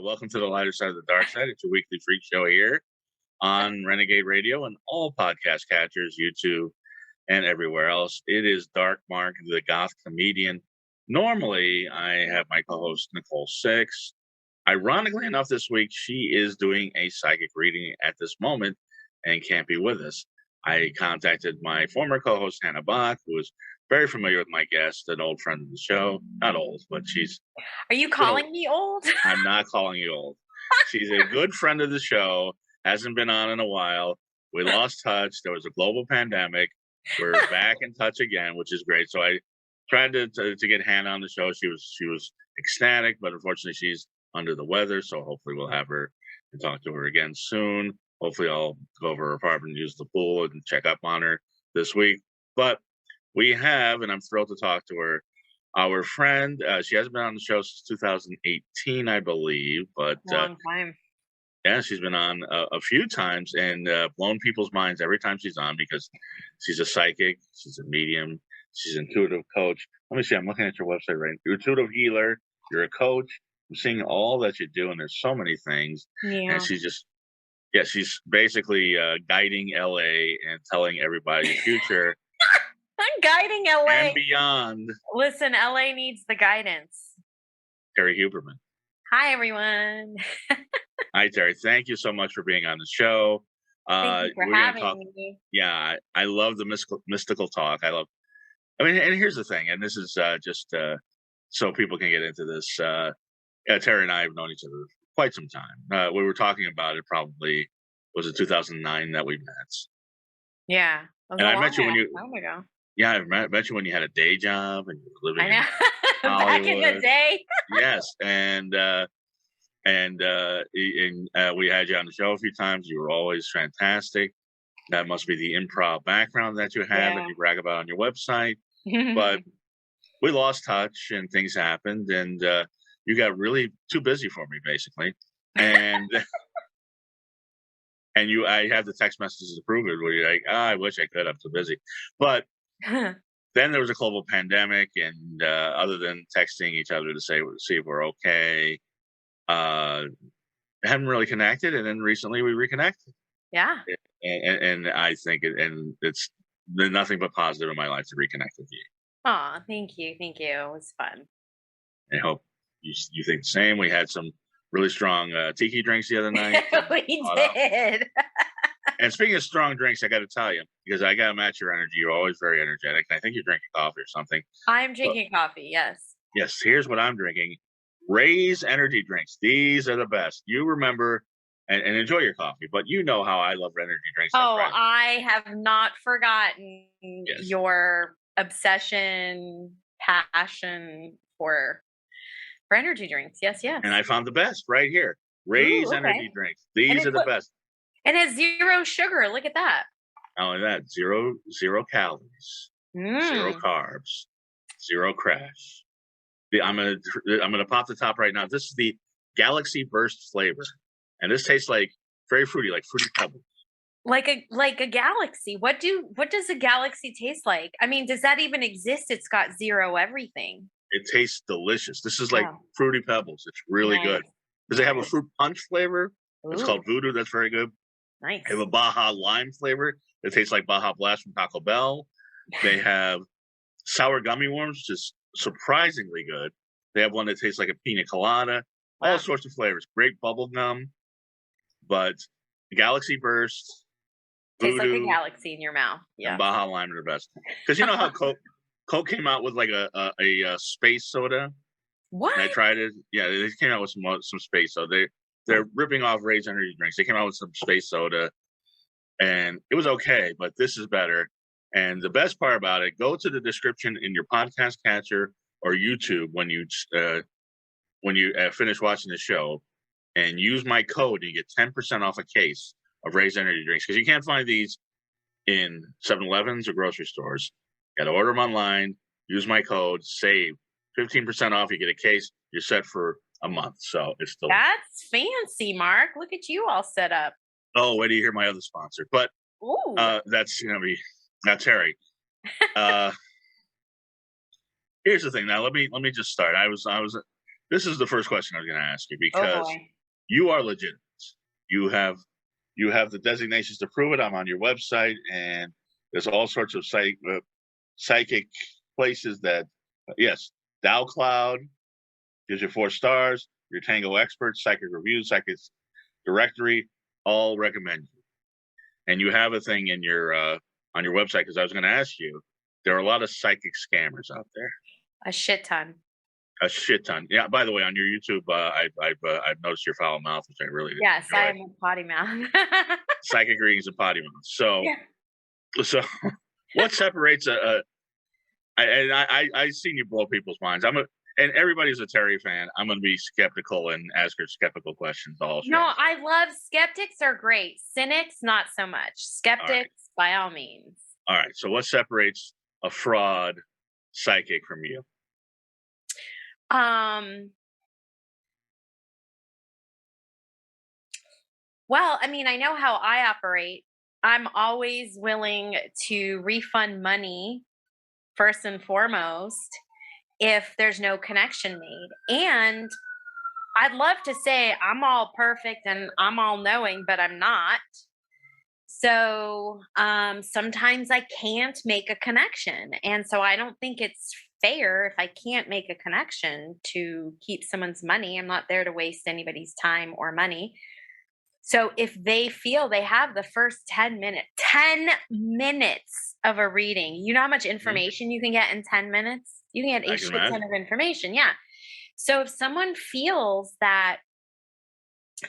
Welcome to the lighter side of the dark side. It's your weekly freak show here on Renegade Radio and all podcast catchers, YouTube, and everywhere else. It is Dark Mark, the goth comedian. Normally, I have my co-host Nicole Six. Ironically enough, this week she is doing a psychic reading at this moment and can't be with us. I contacted my former co-host Hannah Bach, who is very familiar with my guest, an old friend of the show. Not old, but she's... Are you calling me old? I'm not calling you old. She's a good friend of the show, hasn't been on in a while. We lost touch. There was a global pandemic. We're back in touch again, which is great. So I tried to get Hannah on the show. She was ecstatic, but unfortunately she's under the weather. So hopefully we'll have her and talk to her again soon. Hopefully I'll go over her apartment and use the pool and check up on her this week. But we have, and I'm thrilled to talk to her, our friend. She hasn't been on the show since 2018, I believe. But long time. Yeah, she's been on a few times and blown people's minds every time she's on because she's a psychic, she's a medium, she's an intuitive coach. Let me see, I'm looking at your website right now. You're an intuitive healer, you're a coach. I'm seeing all that you do, and there's so many things. Yeah. And she's basically guiding LA and telling everybody the future. I'm guiding LA. And beyond. Listen, LA needs the guidance. Terrie Huberman. Hi, everyone. Hi, Terrie. Thank you so much for being on the show. Thank you for having me. Yeah, I love the mystical talk. I mean, and here's the thing, and this is just so people can get into this. Terrie and I have known each other for quite some time. We were talking about it probably, was it 2009 that we met? Yeah. And I met you when you... Oh my God. Yeah, I met you when you had a day job and you were living in back in the day. Yes, and we had you on the show a few times. You were always fantastic. That must be the improv background that you have and you brag about on your website. But we lost touch and things happened, and you got really too busy for me, basically. And and I had the text messages to prove it where you're like, I wish I could, I'm too busy. But then there was a global pandemic, and other than texting each other to see if we're okay, haven't really connected. And then recently we reconnected. Yeah. And I think it's been nothing but positive in my life to reconnect with you. Oh, thank you. Thank you. It was fun. I hope you think the same. We had some really strong tiki drinks the other night. We did. And speaking of strong drinks, I got to tell you, because I got to match your energy. You're always very energetic. I think you're drinking coffee or something. I'm drinking coffee, yes. Yes, here's what I'm drinking. Ray's energy drinks. These are the best. You remember and enjoy your coffee, but you know how I love energy drinks. Oh, I have not forgotten your obsession, passion for energy drinks. Yes, yes. And I found the best right here. Ray's energy drinks. These are the best. And it's 0 sugar. Look at that. Not only that, zero calories, 0 carbs, 0 crash. I'm gonna pop the top right now. This is the Galaxy Burst flavor, and this tastes like very fruity, like fruity pebbles. Like a galaxy. What does a galaxy taste like? I mean, does that even exist? It's got 0 everything. It tastes delicious. This is like fruity pebbles. It's really good. Because they have a fruit punch flavor. It's called Voodoo. That's very good. Nice. They have a Baja Lime flavor that tastes like Baja Blast from Taco Bell. They have sour gummy worms, which is surprisingly good. They have one that tastes like a pina colada. All sorts of flavors. Great bubble gum. But Galaxy Burst, tastes like a galaxy in your mouth. Yeah. And Baja Lime are the best. Because you know how Coke came out with like a space soda? What? And I tried it. Yeah, they came out with some space soda. They're ripping off Ray's energy drinks. They came out with some space soda, and it was okay, but this is better. And the best part about it, go to the description in your podcast catcher or YouTube when you finish watching the show, and use my code, and you get 10% off a case of Ray's energy drinks, because you can't find these in 7-Elevens or grocery stores. You got to order them online. Use my code. Save 15% off. You get a case. You're set for a month. So it's still... That's fancy, Mark. Look at you all set up. Oh, wait till you hear my other sponsor. But that's going to be... Now, Terrie, here's the thing. Now, let me just start. This is the first question I was going to ask you, because you are legitimate. You have the designations to prove it. I'm on your website, and there's all sorts of psychic places that, yes, Dow Cloud gives you 4 stars. Your Tango Expert, Psychic Reviews, Psychic Directory, all recommend you. And you have a thing in your on your website, because I was going to ask you, there are a lot of psychic scammers out there. A shit ton. A shit ton. Yeah. By the way, on your YouTube, I've noticed your foul mouth, which I really Yes, enjoy. I am a potty mouth. Psychic readings and potty mouth. So, Yeah. so what separates I've seen you blow people's minds. And everybody's a Terrie fan. I'm going to be skeptical and ask her skeptical questions all show. No, I love skeptics are great. Cynics, not so much. Skeptics, by all means. All right. So what separates a fraud psychic from you? Well, I mean, I know how I operate. I'm always willing to refund money first and foremost if there's no connection made. And I'd love to say I'm all perfect and I'm all knowing, but I'm not. So sometimes I can't make a connection. And so I don't think it's fair if I can't make a connection to keep someone's money. I'm not there to waste anybody's time or money. So if they feel they have the first 10 minutes of a reading, you know how much information you can get in 10 minutes? You can get a shit ton of information. Yeah. So if someone feels that,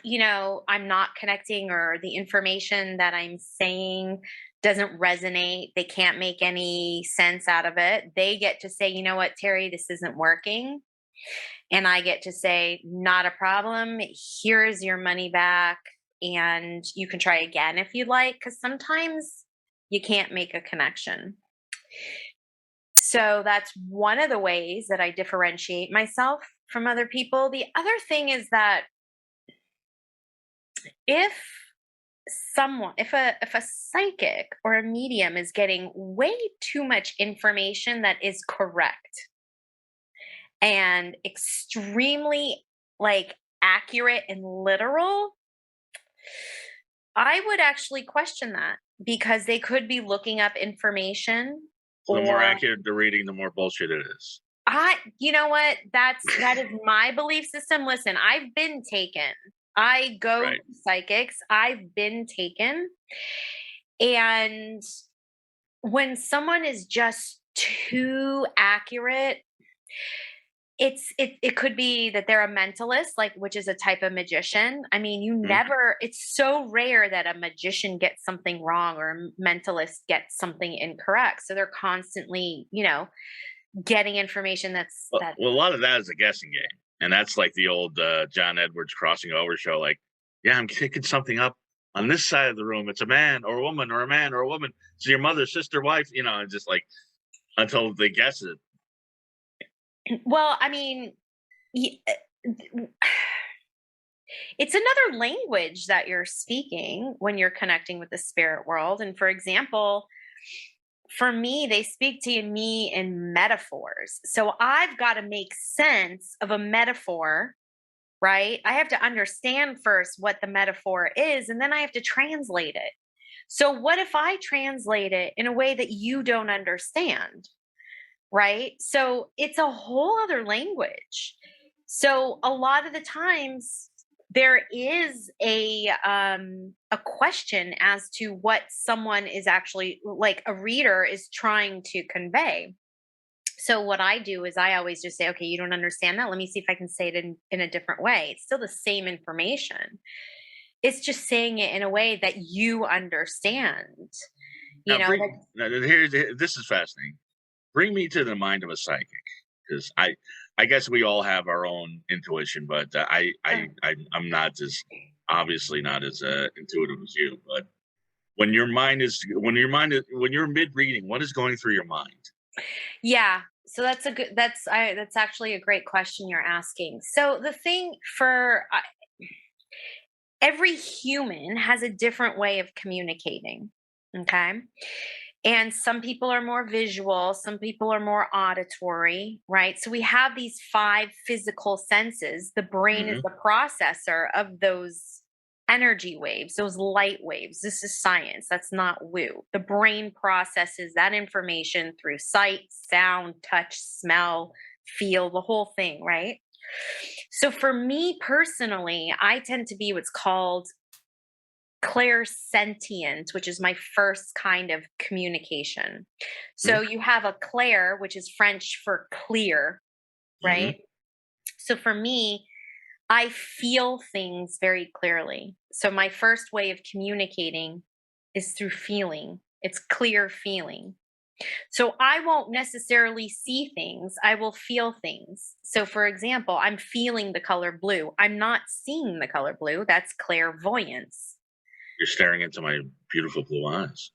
you know, I'm not connecting or the information that I'm saying doesn't resonate, they can't make any sense out of it, they get to say, you know what, Terrie, this isn't working. And I get to say, not a problem. Here's your money back. And you can try again if you'd like, because sometimes you can't make a connection. So that's one of the ways that I differentiate myself from other people. The other thing is that if a psychic or a medium is getting way too much information that is correct and extremely accurate and literal, I would actually question that, because they could be looking up information. So the more accurate the reading, the more bullshit it is. You know what? That is my belief system. Listen, I've been taken. I go to psychics. I've been taken. And when someone is just too accurate, it could be that they're a mentalist, which is a type of magician. I mean, it's so rare that a magician gets something wrong or a mentalist gets something incorrect. So they're constantly, getting information well, a lot of that is a guessing game. And that's like the old John Edwards crossing over show. Yeah, I'm picking something up on this side of the room. It's a man or a woman or a man or a woman. It's your mother, sister, wife, and just until they guess it. Well, I mean, it's another language that you're speaking when you're connecting with the spirit world. And for example, for me, they speak to me in metaphors. So I've got to make sense of a metaphor, right? I have to understand first what the metaphor is, and then I have to translate it. So what if I translate it in a way that you don't understand? Right? So it's a whole other language. So a lot of the times there is a question as to what someone is actually, a reader is trying to convey. So what I do is I always just say, okay, you don't understand that. Let me see if I can say it in a different way. It's still the same information. It's just saying it in a way that you understand. This is fascinating. Bring me to the mind of a psychic, because I guess we all have our own intuition, but I'm not obviously not as intuitive as you. But when you're mid reading, what is going through your mind? Yeah, so that's actually a great question you're asking. So the thing for every human has a different way of communicating. Okay. And some people are more visual, some people are more auditory, right? So we have these 5 physical senses. The brain is Hmm. the processor of those energy waves, those light waves. This is science. That's not woo. The brain processes that information through sight, sound, touch, smell, feel, the whole thing, right? So for me personally, I tend to be what's called clairsentient, which is my first kind of communication. So you have a clair, which is French for clear, Hmm. right? So for me, I feel things very clearly. So my first way of communicating is through feeling. It's clear feeling. So I won't necessarily see things, I will feel things. So for example, I'm feeling the color blue. I'm not seeing the color blue. That's clairvoyance. You're staring into my beautiful blue eyes.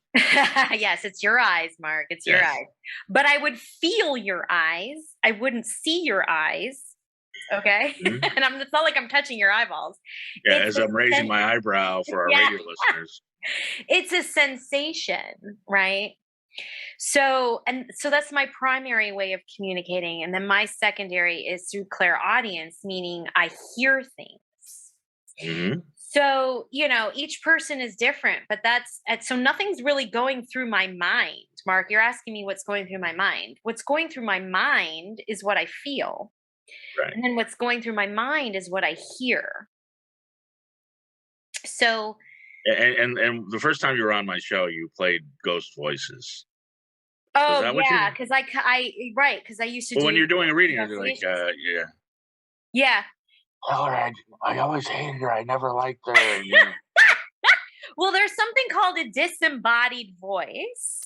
Yes, it's your eyes, Mark. It's your Yes. eyes. But I would feel your eyes. I wouldn't see your eyes. Okay. Mhm. And it's not like I'm touching your eyeballs. Yeah, It's as a I'm raising my eyebrow for our yeah, radio listeners. it's a sensation, right? So that's my primary way of communicating. And then my secondary is through clairaudience, meaning I hear things. Hmm. So, each person is different, but so nothing's really going through my mind. Mark, you're asking me what's going through my mind. What's going through my mind is what I feel. Right. And then what's going through my mind is what I hear. So, And the first time you were on my show, you played ghost voices. Was oh that what yeah, you? because right, because I used to Well, when do you're doing a reading, you're like, investigations. yeah. Yeah. Tell her I always hated her. I never liked her. Well, there's something called a disembodied voice,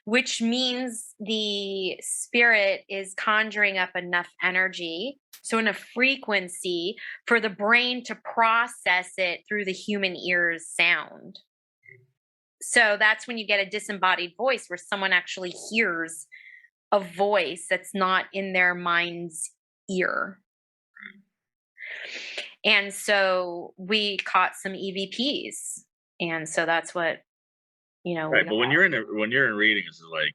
which means the spirit is conjuring up enough energy, so in a frequency for the brain to process it through the human ear's sound. So that's when you get a disembodied voice where someone actually hears a voice that's not in their mind's ear. And so we caught some EVPs. And so that's what, we Right. got. But when you're in reading, it's like,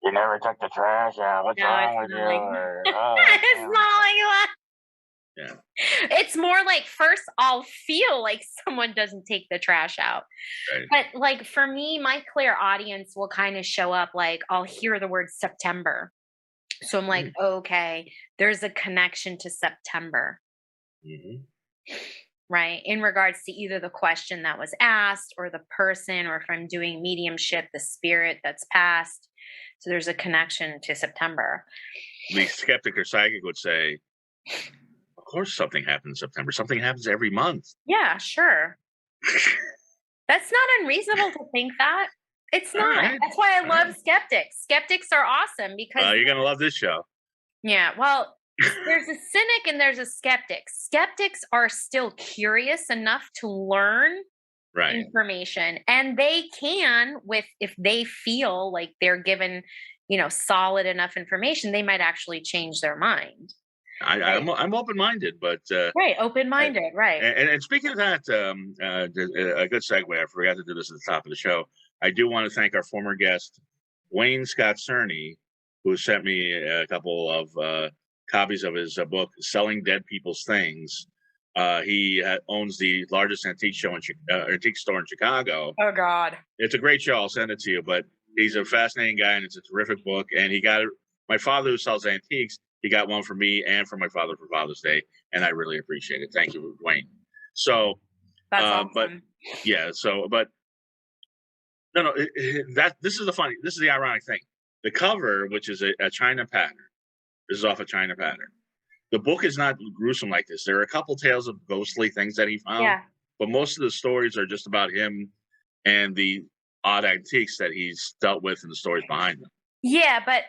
you never took the trash out. What's No, it's wrong with you? not like Or, it's not like that. yeah. It's more like first I'll feel like someone doesn't take the trash out. Right. But like for me, my clear audience will kind of show up like I'll hear the word September. So I'm like, okay, there's a connection to September, Mm-hmm. right? In regards to either the question that was asked or the person, or if I'm doing mediumship, the spirit that's passed. So there's a connection to September. The skeptic or psychic would say, of course something happens in September. Something happens every month. Yeah, sure. That's not unreasonable to think that. It's All not. right. That's why I All love right. skeptics. Skeptics are awesome because You're going to love this show. yeah, well, there's a cynic and there's a skeptic. Skeptics are still curious enough to learn Right. information, and they can, if they feel like they're given, solid enough information, they might actually change their mind. Right. I'm open-minded, but Right, and, open-minded, right. and speaking of that, a good segue. I forgot to do this at the top of the show. I do want to thank our former guest, Wayne Scott Cerny, who sent me a couple of copies of his book, "Selling Dead People's Things." He owns the largest antique store in Chicago. Oh God. It's a great show. I'll send it to you. But he's a fascinating guy, and it's a terrific book. And he got it. My father, who sells antiques, he got one for me and for my father for Father's Day, and I really appreciate it. Thank you, Wayne. So, That's awesome. but yeah, but no, this is the ironic thing. The cover, which is a China pattern, this is off a China pattern. The book is not gruesome like this. There are a couple tales of ghostly things that he found, Yeah. but most of the stories are just about him and the odd antiques that he's dealt with and the stories behind them. Yeah, but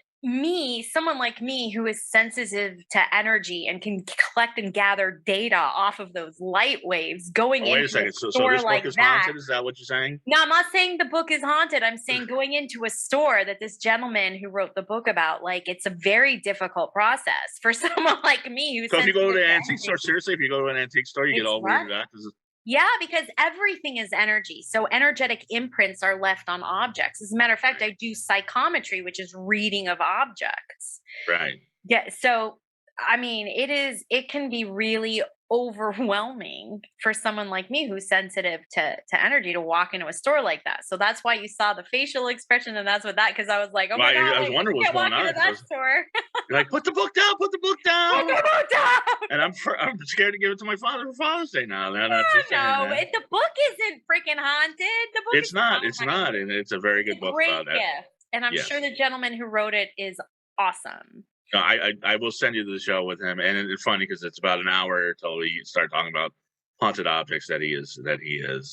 someone like me who is sensitive to energy and can collect and gather data off of those light waves going Wait into a second. a So store this like book is that. haunted? Is that what you're saying? No, I'm not saying the book is haunted. I'm saying going into a store that this gentleman who wrote the book about, like, it's a very difficult process for someone like me who's So if you go to sensitive an to antique energy. store, seriously, if you go to an antique store, you get It's all rough. weirded out. Yeah, because everything is energy. So energetic imprints are left on objects. As a matter of fact, I do psychometry, which is reading of objects. Right. Yeah. So, I mean, it can be really overwhelming for someone like me who's sensitive to energy to walk into a store like that. So that's why you saw the facial expression, and that's what that, because I was like, oh Well, my God, I was like, wondering I what's can't walk going into on. that store. You're like, put the book down, put the book down. Put the book down. And I'm scared to give it to my father for Father's Day now. No, No, the book isn't freaking haunted. The book is It's fine. not, and it's a very It's good a book great about that. gift, and I'm Yes. sure the gentleman who wrote it is awesome. No, I will send you the show with him, and it's funny because it's about an hour till we start talking about haunted objects that he is.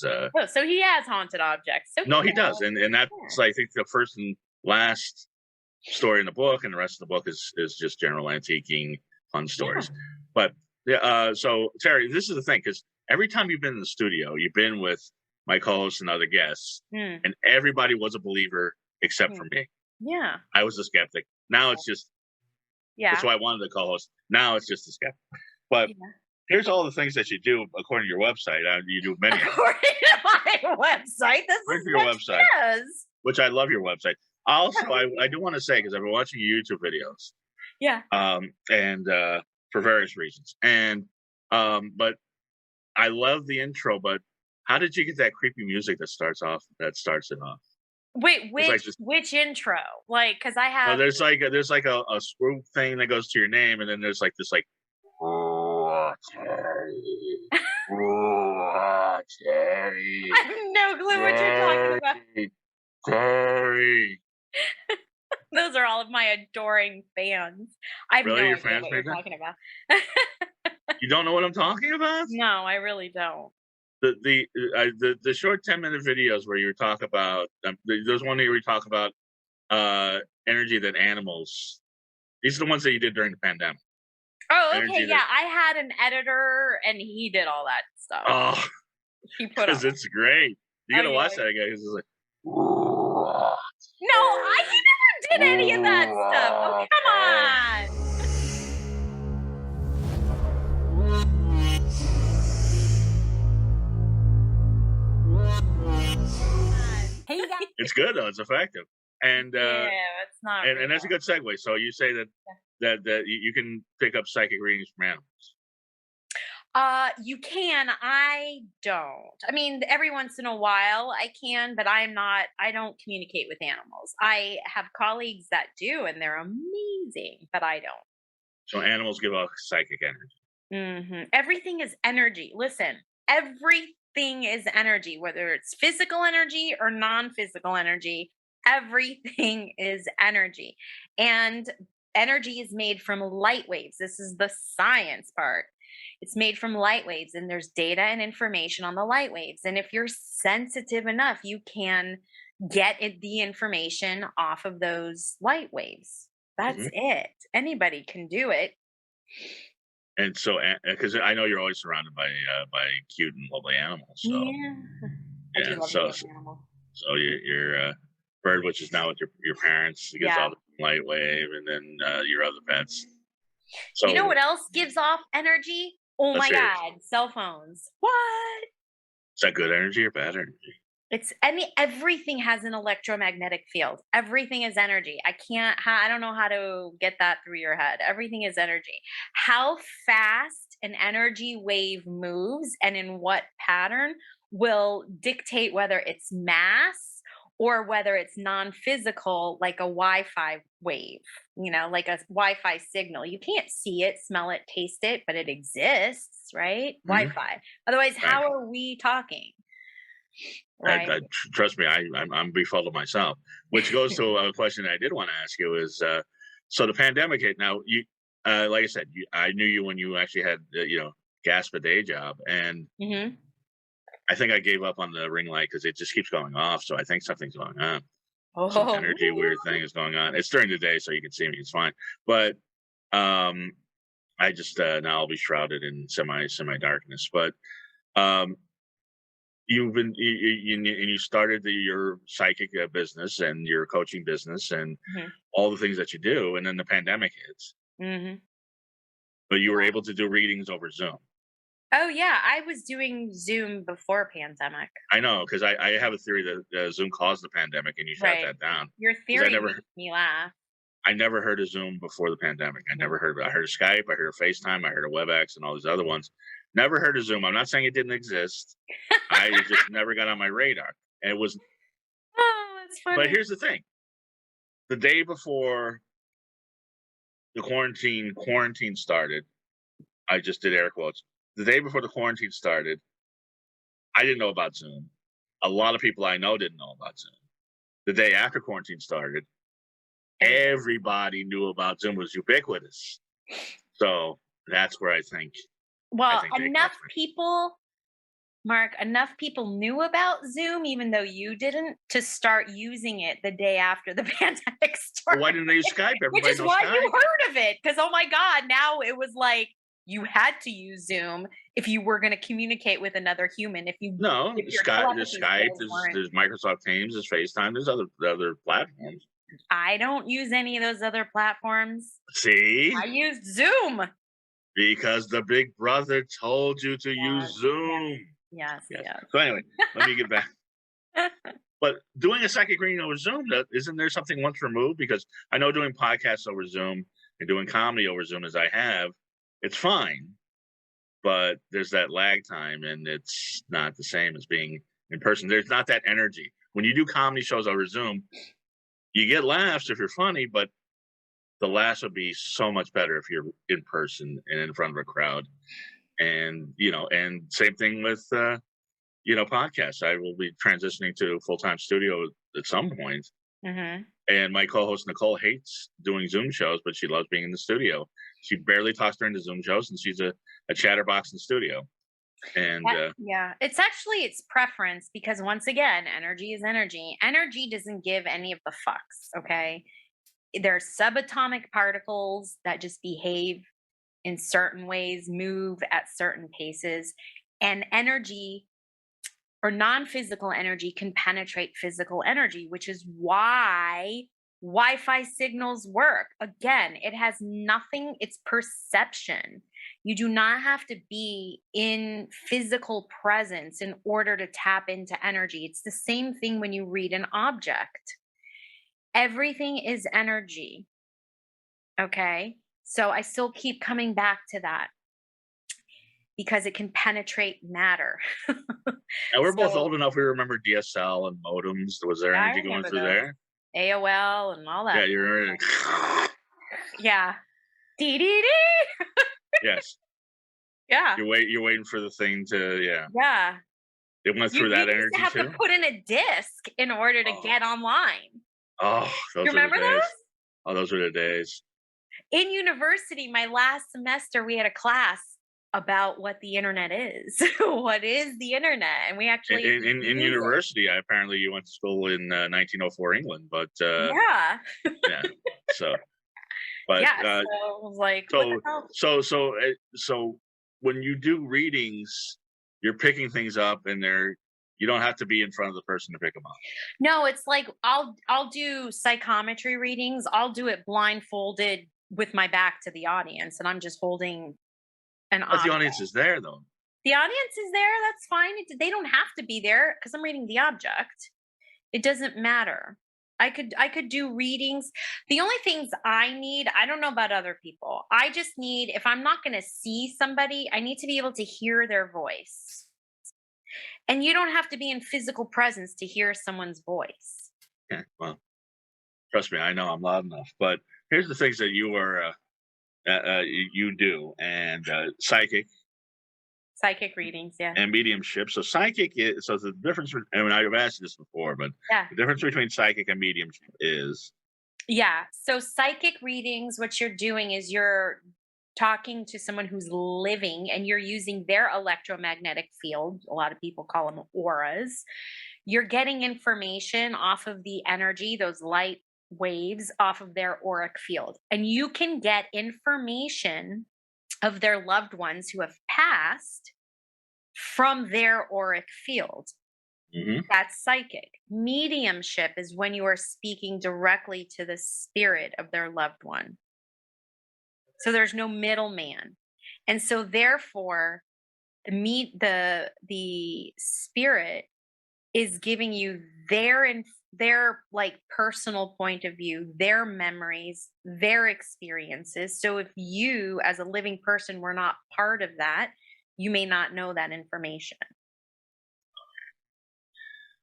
Oh, so he has haunted objects. So No, he does, knows. and that's I think the first and last story in the book, and the rest of the book is just general antiquing, fun stories. Yeah. But yeah, so Terrie, this is the thing, because every time you've been in the studio, you've been with my co-hosts and other guests, and everybody was a believer except for me. Yeah. I was a skeptic. Now it's just that's why I wanted to co-host. Now it's just a skeptic. But here's all the things that you do according to your website. You do many. According to my website, this is your what website, it is. Which I love your website. Also, I do want to say, because I've been watching your YouTube videos. Yeah. And for various reasons. And but I love the intro, but how did you get that creepy music that starts it off? Wait, It's which intro? Like, because I have. there's like a swoop thing that goes to your name, and then there's like this oh, Terrie. Oh, Terrie. I have no clue what you're talking about. Terrie. Those are all of my adoring fans. I have Really? no Your idea fans what you're make that? talking about. You don't know what I'm talking about? No, I really don't. The short 10-minute videos where you talk about there's one where you talk about energy that animals. These are the ones that you did during the pandemic. Oh, okay, yeah. I had an editor, and he did all that stuff. Oh, he put because it's great. You gotta watch that again. It's like, no, I never did any of that stuff. Oh, come on. Hey, guys. It's good though. It's effective, and it's not. And that's a good segue. So you say that you can pick up psychic readings from animals. You can. I don't. I mean, every once in a while I can, but I don't communicate with animals. I have colleagues that do, and they're amazing, but I don't. So animals give off psychic energy. Everything is energy. Listen, everything is energy, whether it's physical energy or non-physical energy. Everything is energy. And energy is made from light waves. This is the science part. It's made from light waves, and there's data and information on the light waves. And if you're sensitive enough, you can get the information off of those light waves. That's it. Anybody can do it. And so, because I know you're always surrounded by cute and lovely animals. So so your bird, which is now with your parents, gives off light wave, and then your other pets. So you know what else gives off energy? Oh my God, cell phones. What? Is that good energy or bad energy? Everything has an electromagnetic field. Everything is energy. I don't know how to get that through your head. Everything is energy. How fast an energy wave moves and in what pattern will dictate whether it's mass or whether it's non-physical, like a Wi-Fi wave, like a Wi-Fi signal. You can't see it, smell it, taste it, but it exists, right? Wi-Fi. Otherwise, how are we talking? Right. Trust me, I'm befuddled myself. Which goes to a question I did want to ask you is, so the pandemic hit. Now, you, like I said, I knew you when you actually had, gasp a day job, and I think I gave up on the ring light because it just keeps going off. So I think something's going on. Some energy weird thing is going on. It's during the day, so you can see me. It's fine. But I just now I'll be shrouded in semi darkness. But you started your psychic business and your coaching business and all the things that you do, and then the pandemic hits. But you were able to do readings over Zoom. Oh yeah, I was doing Zoom before pandemic. I know, because I have a theory that Zoom caused the pandemic, and you shot Right. that down. Your Because theory makes me laugh. I never heard of Zoom before the pandemic. I never heard of it. I heard of Skype, I heard of FaceTime, I heard of WebEx, and all these other ones. Never heard of Zoom. I'm not saying it didn't exist. It just never got on my radar. And it was, Oh, that's but funny. here's the thing: the day before the quarantine started, I just did air quotes. The day before the quarantine started, I didn't know about Zoom. A lot of people I know didn't know about Zoom. The day after quarantine started, everybody knew about Zoom. It was ubiquitous. So that's where I think Well, they enough got me. people, Mark, enough people knew about Zoom, even though you didn't, to start using it the day after the pandemic Well, why started. didn't they use Skype? Which Everybody is knows why you Skype. heard of it. Because, oh my God, now it was like you had to use Zoom if you were going to communicate with another human. No, If your Skype. There's telepathy Skype. skills weren't. There's Microsoft Teams. There's FaceTime. There's other platforms. I don't use any of those other platforms. See, I used Zoom. because the Big Brother told you to Yes, use Zoom. yes, Yes. yes. So anyway, let me get back. But doing a psychic reading over Zoom, isn't there something once removed? Because I know doing podcasts over Zoom and doing comedy over Zoom as I have, it's fine. But there's that lag time, and it's not the same as being in person. There's not that energy. When you do comedy shows over Zoom, you get laughs if you're funny, but the laughs would be so much better if you're in person and in front of a crowd. And, and same thing with, podcasts. I will be transitioning to full-time studio at some point. Mm-hmm. And my co-host Nicole hates doing Zoom shows, but she loves being in the studio. She barely talks during the Zoom shows, and she's a chatterbox in the studio. And Yeah, it's preference because once again, energy is energy. Energy doesn't give any of the fucks. Okay, there's subatomic particles that just behave in certain ways, move at certain paces, and energy or non-physical energy can penetrate physical energy, which is why Wi-Fi signals work. Again, it has nothing, it's perception. You do not have to be in physical presence in order to tap into energy. It's the same thing when you read an object. Everything is energy. Okay? So I still keep coming back to that because it can penetrate matter. now we're both So old enough. We remember DSL and modems. Was there I energy going remember through those. there? AOL and all Yeah, that. you're. Yeah. Dee dee dee. Yes. Yeah. You're waiting for the thing to. Yeah. Yeah. It went through You that used energy to have too. to put in a disc in order to Oh. get online. Oh, those You were the remember days. those? Oh, those were the days. In university, my last semester, we had a class about what the internet is. What is the internet? And we actually In use it. university, apparently you went to school in 1904 England, but Yeah. yeah. So, but Yeah. So I was like, what the so hell? so when you do readings, you're picking things up, and you don't have to be in front of the person to pick them up. No, it's like I'll do psychometry readings. I'll do it blindfolded with my back to the audience, and I'm just holding an But the object. audience is there, though. The audience is there. That's fine. They don't have to be there because I'm reading the object. It doesn't matter. I could do readings. The only things I need, I don't know about other people. I just need, if I'm not going to see somebody, I need to be able to hear their voice. And you don't have to be in physical presence to hear someone's voice. Yeah, well, trust me, I know I'm loud enough. But here's the things that you do, and Psychic readings, yeah. and mediumship. So psychic is, so the difference. I mean, I've asked you this before, but Yeah. the difference between psychic and mediumship is. Yeah. So psychic readings, what you're doing is you're talking to someone who's living and you're using their electromagnetic field. A lot of people call them auras. You're getting information off of the energy, those light waves off of their auric field. And you can get information of their loved ones who have passed from their auric field. Mm-hmm. That's psychic. Mediumship is when you are speaking directly to the spirit of their loved one. So there's no middleman. And so therefore, the spirit is giving you their like personal point of view, their memories, their experiences. So if you as a living person were not part of that, you may not know that information.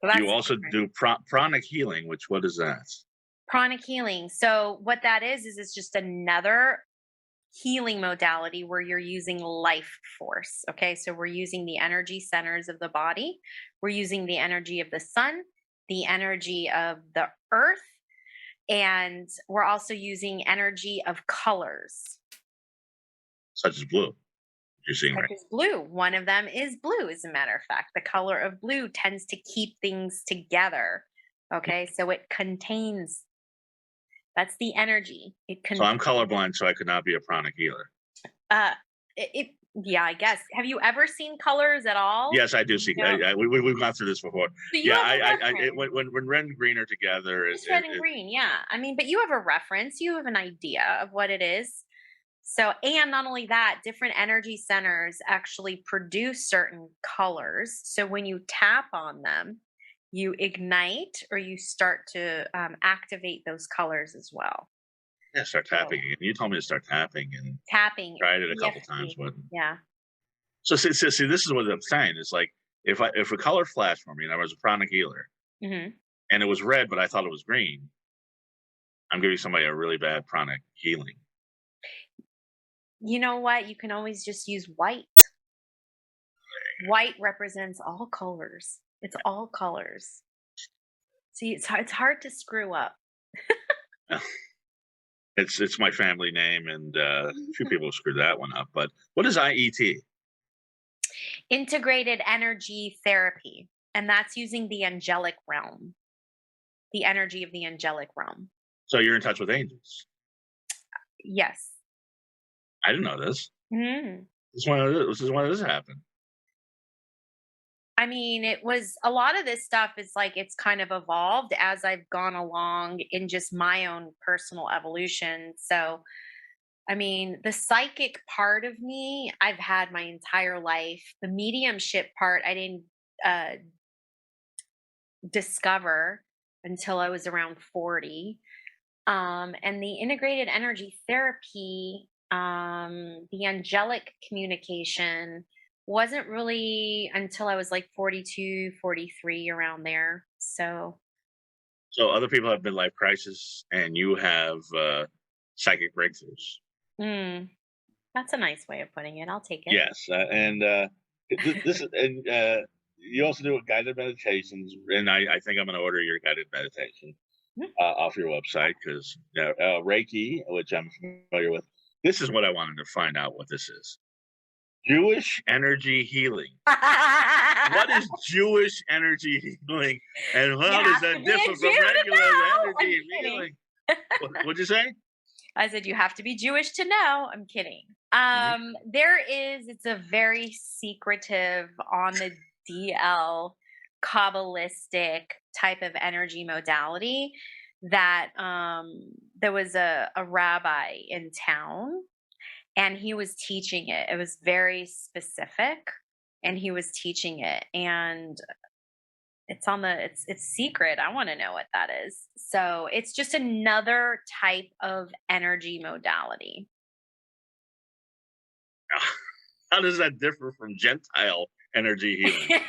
So You that's also different. do pranic healing, which what is that? Pranic healing. So what that is it's just another healing modality where you're using life force. Okay. So we're using the energy centers of the body. We're using the energy of the sun, the energy of the earth, and we're also using energy of colors. Such as blue. You're seeing Such right. as blue. One of them is blue, as a matter of fact. The color of blue tends to keep things together. Okay. So it contains, that's the energy. So I'm colorblind, so I could not be a pranic healer. Uh, yeah, I guess. Have you ever seen colors at all? Yes, I do see. No. We've gone through this before. So you Yeah, have a when red and green are together, it's red and green, yeah. I mean, but you have a reference, you have an idea of what it is. So, and not only that, different energy centers actually produce certain colors. So when you tap on them, you ignite or you start to activate those colors as well. yeah, start So tapping again. You told me to start tapping and tapping, tried it a couple times, EFT. but Yeah. so see, this is what I'm saying. It's like if a color flashed for me and I was a pranic healer Hmm. and it was red, but I thought it was green, I'm giving somebody a really bad pranic healing. You know what? You can always just use white. White represents all colors. It's all colors. See, it's hard to screw up. It's my family name, and a few people screwed that one up. But what is IET? Integrated energy therapy, and that's using the angelic realm, the energy of the angelic realm. So you're in touch with angels. Yes. I didn't know this. Mhm. This is when this happened. I mean, it was a lot of this stuff is like it's kind of evolved as I've gone along in just my own personal evolution. So, I mean, the psychic part of me, I've had my entire life. The mediumship part, I didn't uh, discover until I was around 40. And the integrated energy therapy, the angelic communication wasn't really until I was like 42, 43, around there. So, So other people have midlife crisis, and you have psychic breakthroughs. mm, that's a nice way of putting it. I'll take it. Yes, and this and you also do guided meditations, and I think I'm going to order your guided meditation Mm. off your website because Reiki, which I'm familiar with. This is what I wanted to find out what this is. Jewish energy healing. What is Jewish energy healing, and how You does have to that be a differ Jew from to regular know. I'm energy kidding. healing? What'd you say? I said you have to be Jewish to know. I'm kidding. Mhm. It's a very secretive on the DL Kabbalistic type of energy modality that there was a rabbi in town and he was teaching it. It was very specific and he was teaching it. And it's secret. I want to know what that is. So it's just another type of energy modality. How does that differ from Gentile energy healing?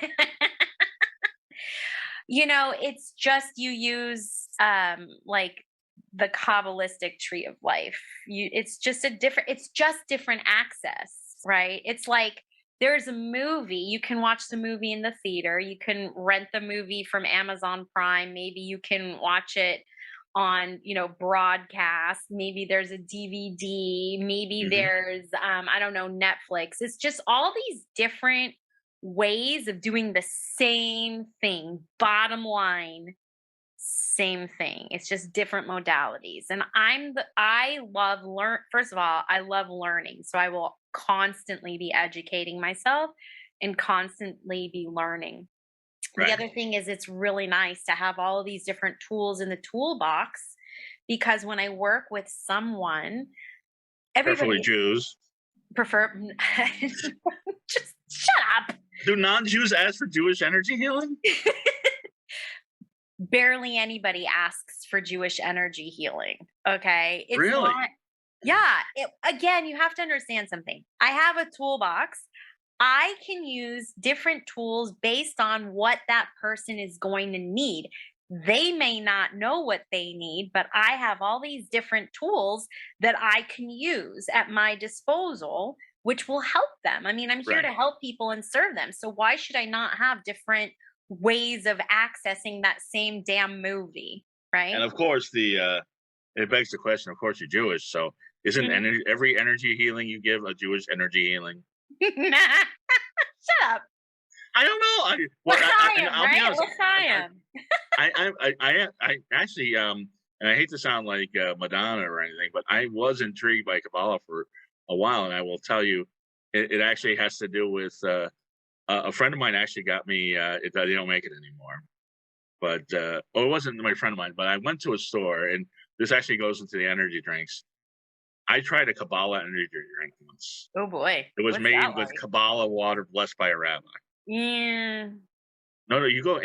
It's just you use like the Kabbalistic tree of life. It's just different access, right? It's like there's a movie, you can watch the movie in the theater, you can rent the movie from Amazon Prime, maybe you can watch it on, broadcast, maybe there's a DVD, maybe Mhm. there's I don't know, Netflix. It's just all these different ways of doing the same thing. Bottom line, same thing. It's just different modalities. And I love first of all, I love learning. So I will constantly be educating myself and constantly be learning. The Right. other thing is it's really nice to have all of these different tools in the toolbox because when I work with someone, Preferably everybody Jews. prefer just shut Do non-Jews ask for Jewish energy healing? Barely anybody asks for Jewish energy healing. Okay. It's Really? not, yeah. Again, you have to understand something. I have a toolbox. I can use different tools based on what that person is going to need. They may not know what they need, but I have all these different tools that I can use at my disposal, which will help them. I mean, I'm here to Right. help people and serve them. So why should I not have different ways of accessing that same damn movie? And Right. of course, it begs the question. Of course, you're Jewish, so isn't Mhm. every energy healing you give a Jewish energy healing? Shut up. I don't know. Well, and L'chaim, I'll be right? honest. L'chaim. I actually and I hate to sound like Madonna or anything, but I was intrigued by Kabbalah for a while, and I will tell you, it actually has to do with a friend of mine actually got me. They don't make it anymore, but it wasn't my friend of mine. But I went to a store, and this actually goes into the energy drinks. I tried a Kabbalah energy drink once. Oh boy. It was What's that made with like? Kabbalah water blessed by a rabbi. Yeah. No, you go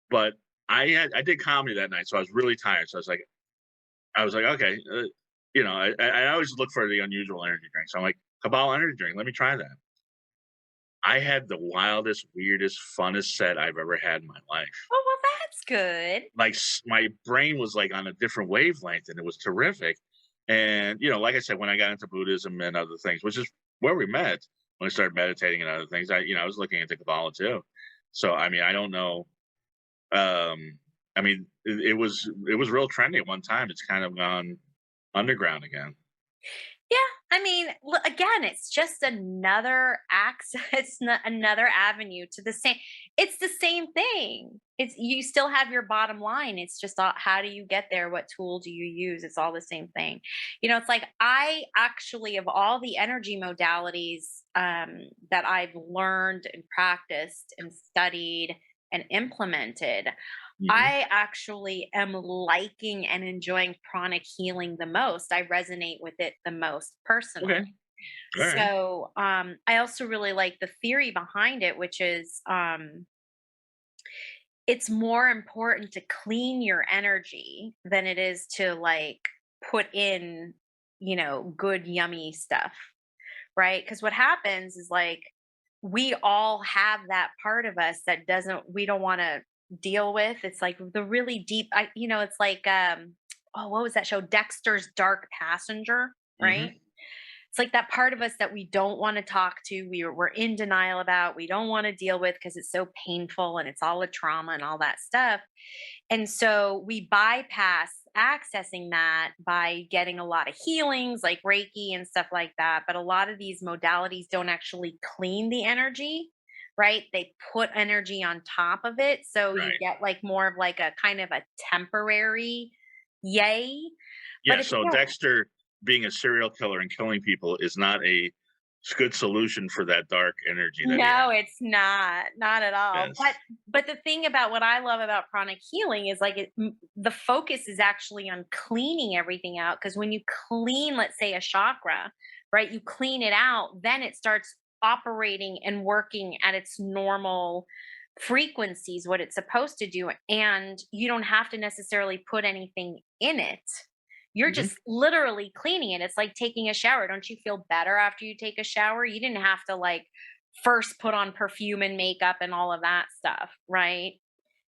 but I did comedy that night, so I was really tired. So I was like, okay, I always look for the unusual energy drink. So I'm like, Kabbalah energy drink, let me try that. I had the wildest, weirdest, funnest set I've ever had in my life. Oh, well, that's good. Like my brain was like on a different wavelength, and it was terrific. And like I said, when I got into Buddhism and other things, which is where we met, when I started meditating and other things, I was looking into Kabbalah too. So I mean, I don't know. I mean, it was real trendy at one time. It's kind of gone underground again. Yeah, I mean, again, it's just another access, it's another avenue to the same. It's the same thing. It's you still have your bottom line. It's just how do you get there? What tool do you use? It's all the same thing. It's like I actually, of all the energy modalities that I've learned and practiced and studied and implemented, Mhm. I actually am liking and enjoying pranic healing the most. I resonate with it the most Okay, personally. all right. So, I also really like the theory behind it, which is it's more important to clean your energy than it is to like put in, good, yummy stuff. Right. Because what happens is like we all have that part of us that we don't want to deal with. It's like the really deep, it's like, oh, what was that show? Dexter's Dark Passenger, right? Hmm. It's like that part of us that we don't want to talk to, we're in denial about, we don't want to deal with because it's so painful and it's all a trauma and all that stuff. And so we bypass accessing that by getting a lot of healings like Reiki and stuff like that. But a lot of these modalities don't actually clean the energy, right? They put energy on top of it. So you Right. get like more of like a kind of a temporary yay. But Yeah. if you So don't, Dexter being a serial killer and killing people is not a good solution for that dark energy that he no, has. it's not at all. But Yes. but the thing about what I love about pranic healing is like the focus is actually on cleaning everything out because when you clean, let's say a chakra, right? You clean it out, then it starts operating and working at its normal frequencies, what it's supposed to do, and you don't have to necessarily put anything in it. You're Hmm. just literally cleaning it. It's like taking a shower. Don't you feel better after you take a shower? You didn't have to like first put on perfume and makeup and all of that stuff, right?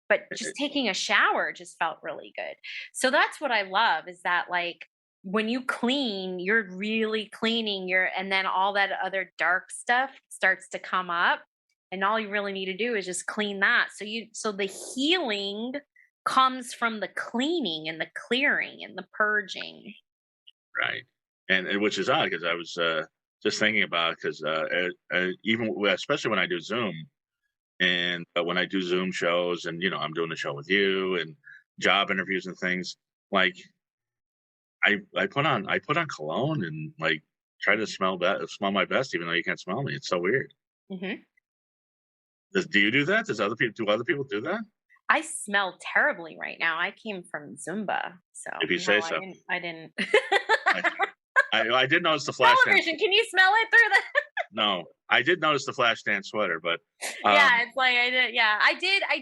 But just taking a shower just felt really good. So that's what I love is that like when you clean, you're really cleaning and then all that other dark stuff starts to come up and all you really need to do is just clean that. So the healing comes from the cleaning and the clearing and the purging. Right. And which is odd because I was just thinking about it because especially when I do Zoom and when I do Zoom shows and I'm doing a show with you and job interviews and things like I put on cologne and like try to smell my best even though you can't smell me. It's so weird. Mhm. Do you do that? Do other people do that? I smell terribly right now. I came from Zumba, so If you no, say I so. didn't. I didn't. I, I did notice the Flashdance. Television, can you smell it through the? No, I did notice the Flashdance sweater, but Yeah, it's like I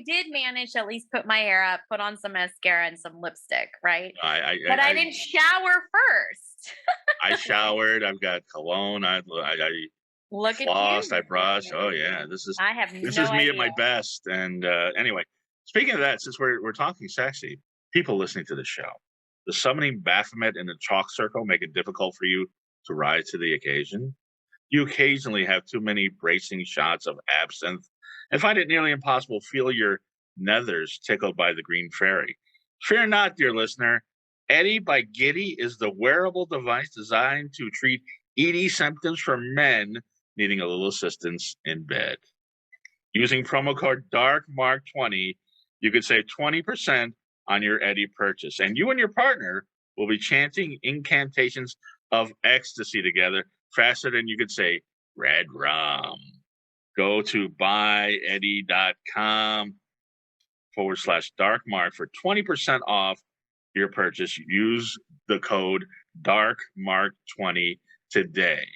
did manage to at least put my hair up, put on some mascara and some lipstick, right? But I didn't shower first. I showered. I've got cologne. I Look at flossed. you. I brushed. Oh yeah, this I have is no me at idea. my best. And anyway, speaking of that, since we're talking sexy, people listening to the show, the summoning Baphomet in the chalk circle make it difficult for you to rise to the occasion? You occasionally have too many bracing shots of absinthe and find it nearly impossible to feel your nethers tickled by the green fairy. Fear not, dear listener. Eddie by Giddy is the wearable device designed to treat ED symptoms for men needing a little assistance in bed. Using promo code DARKMARK20, you could save 20% on your Eddie purchase. And you and your partner will be chanting incantations of ecstasy together faster than you could say red rum. Go to buyeddie.com/darkmark for 20% off your purchase. Use the code DARKMARK20 today.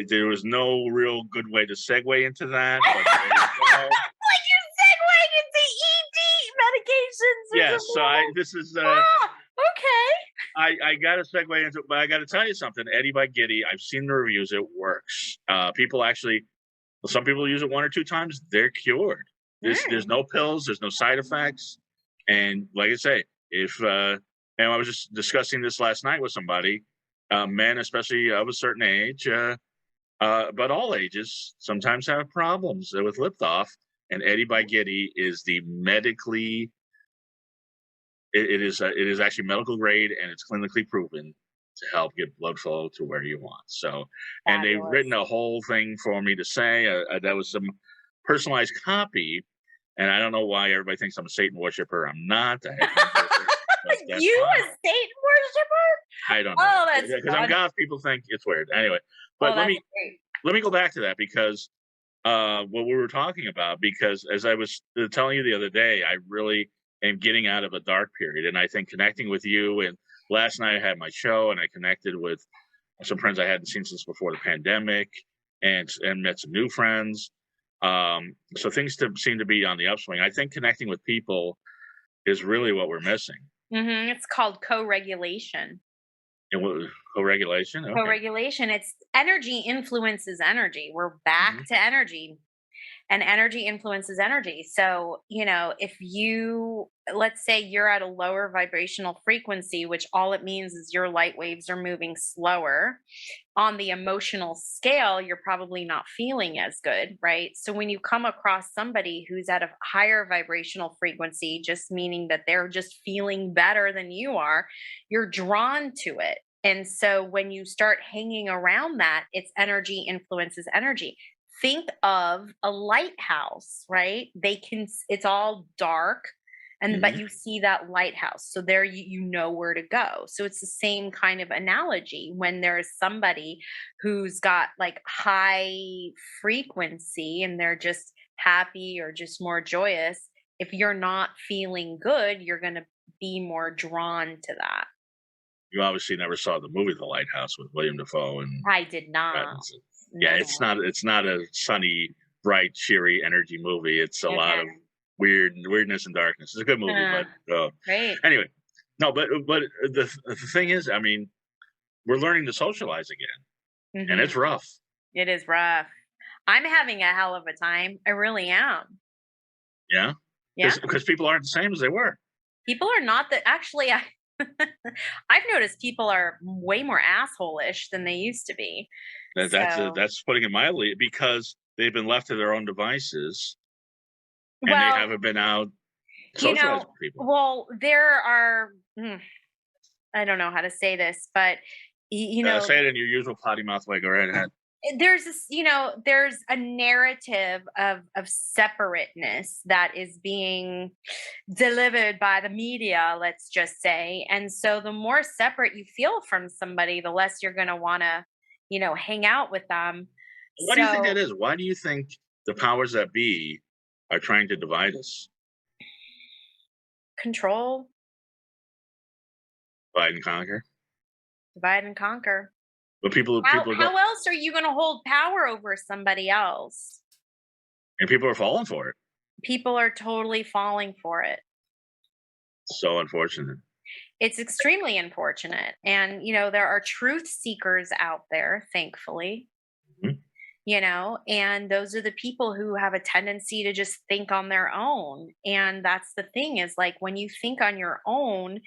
There was no real good way to segue into that, but there you go. Like you're segueing into ED medications. Yes, so this is okay. I got to segue into it, but I got to tell you something. Eddie by Giddy, I've seen the reviews. It works. People actually, some people use it 1 or 2 times. They're cured. There's no pills. There's no side effects. And like I say, and I was just discussing this last night with somebody, men, especially of a certain age, but all ages sometimes have problems with liftoff. And Eddie by Giddy is the medically, it is actually medical grade, and it's clinically proven to help get blood flow to where you want. So, and they've written a whole thing for me to say that was some personalized copy. And I don't know why everybody thinks I'm a Satan worshiper. I'm not. You a Satan worshiper? I don't know. Oh, that's because I'm goth. People think it's weird. Anyway, but let me go back to that, because what we were talking about, because as I was telling you the other day, I really am getting out of a dark period. And I think connecting with you, and last night I had my show and I connected with some friends I hadn't seen since before the pandemic, and met some new friends. So things seem to be on the upswing. I think connecting with people is really what we're missing. It's called co-regulation. Co-regulation? Okay. Co-regulation. It's energy influences energy. We're back to energy, and energy influences energy. So, if let's say you're at a lower vibrational frequency, which all it means is your light waves are moving slower on the emotional scale, you're probably not feeling as good, right? So when you come across somebody who's at a higher vibrational frequency, just meaning that they're just feeling better than you are, you're drawn to it. And so when you start hanging around that, it's energy influences energy. Think of a lighthouse, right? It's all dark, but you see that lighthouse. So there you know where to go. So it's the same kind of analogy when there's somebody who's got like high frequency and they're just happy or just more joyous. If you're not feeling good, you're going to be more drawn to that. You obviously never saw the movie The Lighthouse with William Dafoe and I did not. Yeah, it's not a sunny, bright, cheery energy movie. It's a lot of weirdness and darkness. It's a good movie, but great. Anyway, no, but the thing is, I mean, we're learning to socialize again, and it's rough. It is rough. I'm having a hell of a time. I really am. Yeah, because people aren't the same as they were. People are not actually. I've noticed people are way more asshole-ish than they used to be. That's putting it mildly, because they've been left to their own devices, and they haven't been out socializing with people. Well, there are. I don't know how to say this, but say it in your usual potty mouth way. Go right ahead. There's this, there's a narrative of separateness that is being delivered by the media, let's just say. And so the more separate you feel from somebody, the less you're going to want to, hang out with them. What do you think that is? Why do you think the powers that be are trying to divide us? Control. Divide and conquer. Divide and conquer. But people How people don't, how else are you gonna hold power over somebody else? and people are falling for it. People are totally falling for it. So unfortunate. It's extremely unfortunate, and, there are truth seekers out there, thankfully, Mhm. and those are the people who have a tendency to just think on their own, and that's the thing is, like, when you think on your own,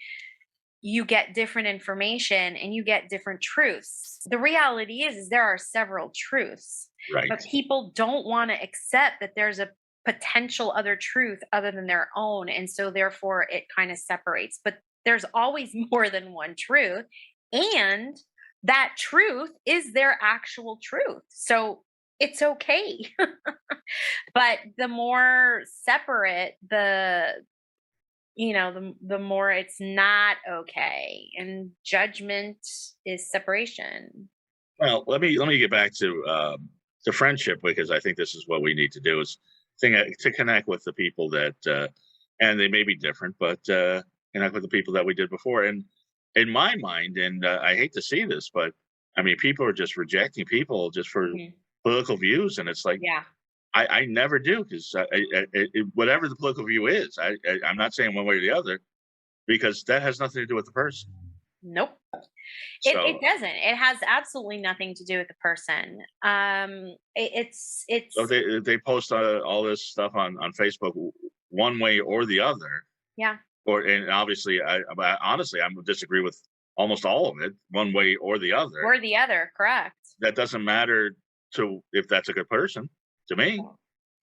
you get different information and you get different truths. The reality is there are several truths, Right. but people don't want to accept that there's a potential other truth other than their own. And so therefore it kind of separates. But there's always more than one truth. And that truth is their actual truth. So it's okay. But the more separate the more it's not okay, and judgment is separation. Well, let me get back to friendship, because I think this is what we need to do, is to connect with the people that and they may be different, but connect with the people that we did before. And in my mind, and I hate to see this, but I mean, people are just rejecting people just for Mhm. political views, and it's like Yeah. I never do, because whatever the political view is, I'm not saying one way or the other, because that has nothing to do with the person. Nope. It So doesn't. It has absolutely nothing to do with the person. So It's they post all this stuff on Facebook, one way or the other, yeah, and obviously honestly I would disagree with almost all of it, one way or the other. or the other, correct. That doesn't matter to if that's a good person to me.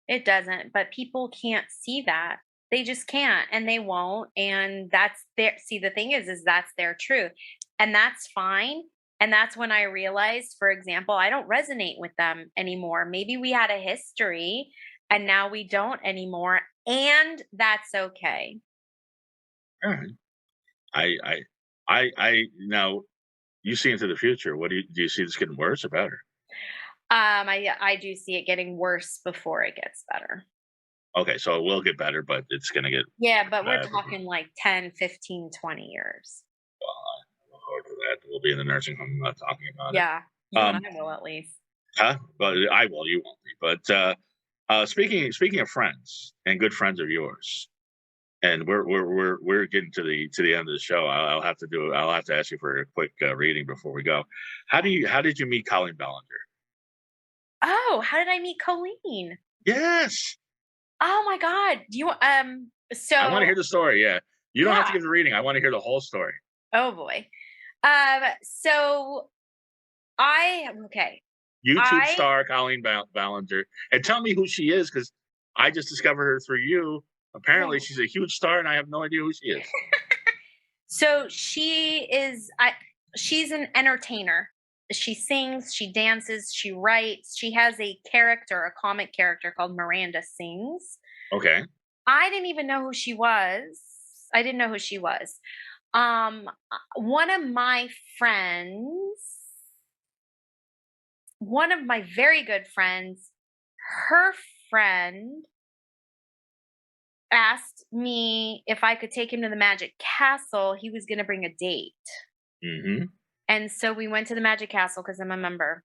It doesn't, but people can't see that. They just can't and they won't, and that's their see, the thing is that's their truth, and that's fine, and that's when I realized, for example, I don't resonate with them anymore. Maybe we had a history and now we don't anymore, and that's okay. All right. I I now, you see into the future. What do you see this getting worse or better? I do see it getting worse before it gets better. Okay, so it will get better, but it's gonna get Yeah, but we're bad. talking like 10, 15, 20 years. I look forward to that. We'll be in the nursing home, not talking about it. Yeah, you and Um, I will at least. huh? But I will. You won't be. But speaking of friends and good friends of yours, and we're getting to the end of the show. I'll have to ask you for a quick reading before we go. How did you meet Colin Ballinger? Oh, how did I meet Colleen? Yes, Oh my god. Do you I want to so hear the story. Yeah, you don't have to yeah. give the reading. I want to hear the whole story. Oh boy. So I okay. YouTube I star Colleen Ballinger, and tell me who she is, because I just discovered her through you. Apparently, oh. she's a huge star, and I have no idea who she is. So she's an entertainer. She sings, she dances, she writes. She has a character, a comic character called Miranda Sings. Okay. I didn't even know who she was. I didn't know who she was. One of my friends, one of my very good friends, her friend asked me if I could take him to the Magic Castle. He was going to bring a date. Hmm. And so we went to the Magic Castle because I'm a member.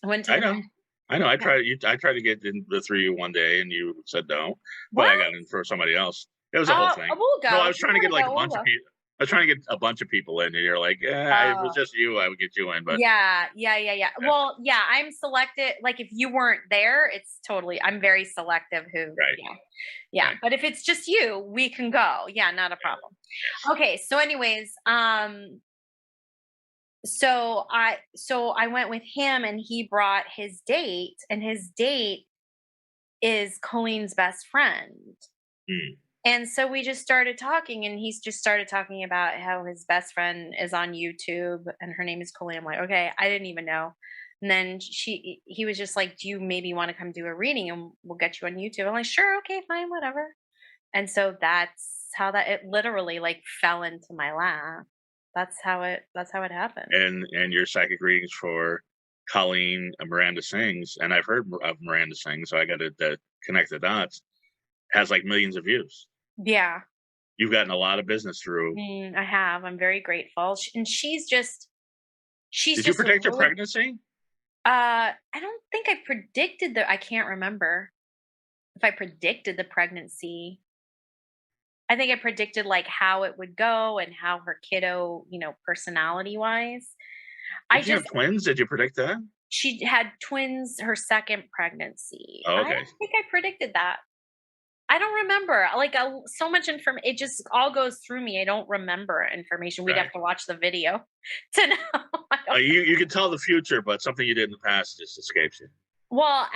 I went to I the know. I know. yeah. I tried to get in the three you one day, and you said no, but What? I got in for somebody else. It was a whole Oh, thing. we'll No, I go. was If you trying to get want to like a go, we'll bunch of go. people. I was trying to get a bunch of people in, and you're like, yeah, if it was Oh, just you, I would get you in. But yeah. yeah, Well, yeah, I'm selected. Like if you weren't there, it's totally, I'm very selective who, right, yeah. Yeah. right. But if it's just you, we can go. Yeah, not a problem. Yes. Okay. So, anyways, so I went with him and he brought his date, and his date is Colleen's best friend. Mm. And so we just started talking, and he's just started talking about how his best friend is on YouTube and her name is Colleen. I'm like, okay, I didn't even know. And then he was just like, do you maybe want to come do a reading and we'll get you on YouTube? I'm like, sure, okay, fine, whatever. And so that's how that it literally like fell into my lap. That's how it happened. And your psychic readings for Colleen, Miranda Sings, and I've heard of Miranda Sings, so I got to connect the dots. Has like millions of views. Yeah. You've gotten a lot of business through. I have. I'm very grateful. And she's just She's Did you just predict your really, pregnancy? I don't think I predicted I can't remember if I predicted the pregnancy. I think I predicted like how it would go and how her kiddo, personality wise. I Did you just have twins? Did you predict that? She had twins her second pregnancy. Oh, I okay. don't think I predicted that. I don't remember. Like so much information, it just all goes through me. I don't remember information. We'd Right. have to watch the video to know. I don't You can tell the future, but something you did in the past just escapes you. Well,